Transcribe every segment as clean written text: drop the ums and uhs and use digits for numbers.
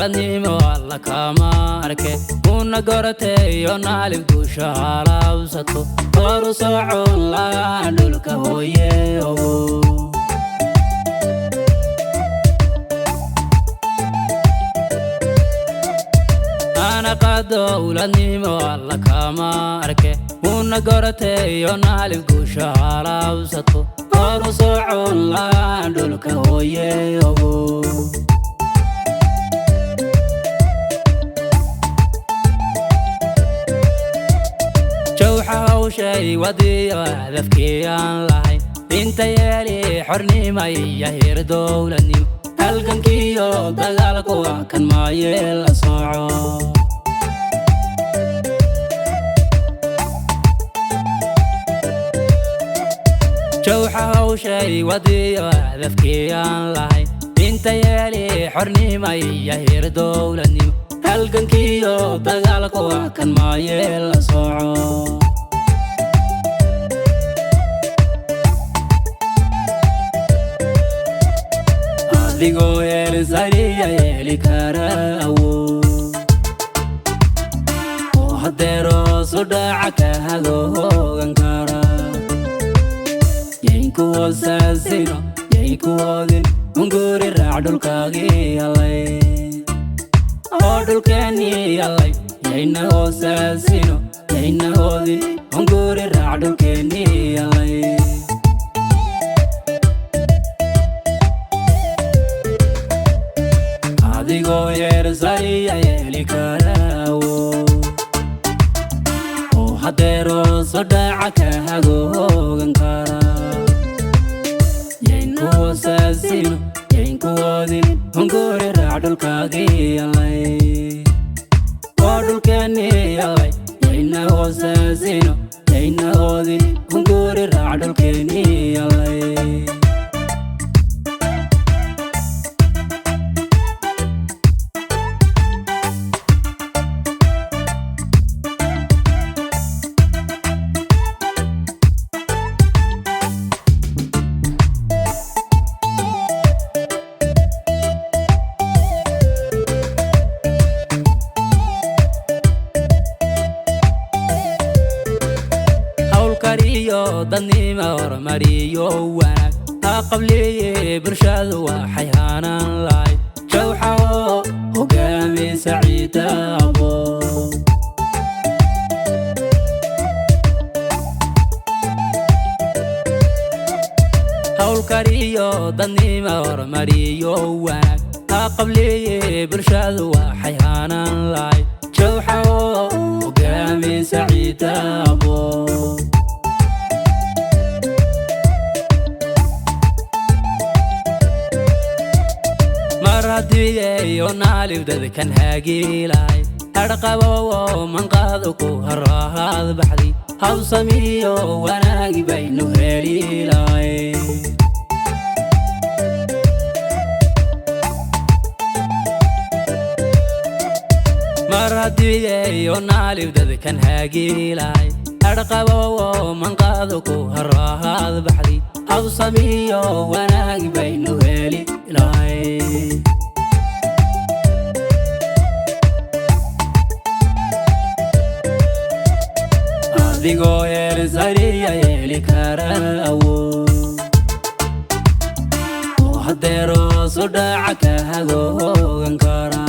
ولدني والله كمارك ونقرتي يونالي بوشالا وسطو ورصع الله دولك هويه أنا قد ولدني والله كمارك ونقرتي يونالي بوشالا وسطو ورصع الله دولك هويه شي ودي هدفكي aan lahayn inta yeeli xornimo iyo heer dawladnimo halgankiyo dagaalku kan ma yeel sooco jawxa shay wadي هدفكي aan lahayn inta yeeli xornimo iyo heer dawladnimo halgankiyo dagaalku kan ma yeel sooco digo el sariya el karawo o hadero sodaca ka hado gankara yinku wasasino yinku odin unguri raadulkaagi alay odulkani alay yayna wasasino yayna odin unguri raadulkani alay digo yer sariya el karawo o hadero sodaca ka hado gankara yaynu wasasino yayinku odin unguri raadulkaagi alay odulkani alay yayna wasasino yayna odin unguri raadulkani alay ضنيمة ورماريو وانا قبلي برشاد وحيانا لاي جوحة وقامي سعيد أبو هول كاريو ضنيمة ورماريو وانا قبلي برشاد وحيانا لاي جوحة وقامي سعيد أبو مرادي يونالي بدد كان هاقيلاي أرقبو من قادكو هراهاد بحدي هوسميو وناقي بينو هليلاي مرادي يونالي بدد كان هاقيلاي أرقبو من قادكو هراهاد بحدي هوسميو وناقي بينو هليلاي digo el sariya el karawo o hadero sodaca ka hado gankara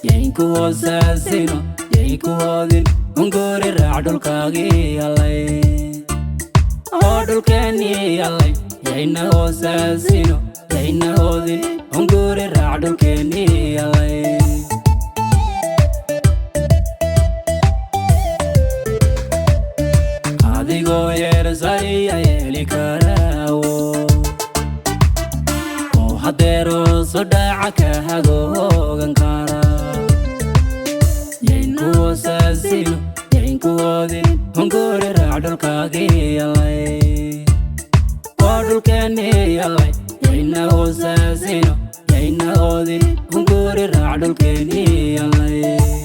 yayinku wasasino yayinku odin unguri raadulkaagi alay odulkani alay yayna wasasino yayna odin unguri raadulkani alay digo yer sariya el karawo o hadero sodaca ka hado gankara yaynu wasasino yayinku odin unguri raadulkaagi alay odulkani alay yayna wasasino yayna odin unguri raadulkani alay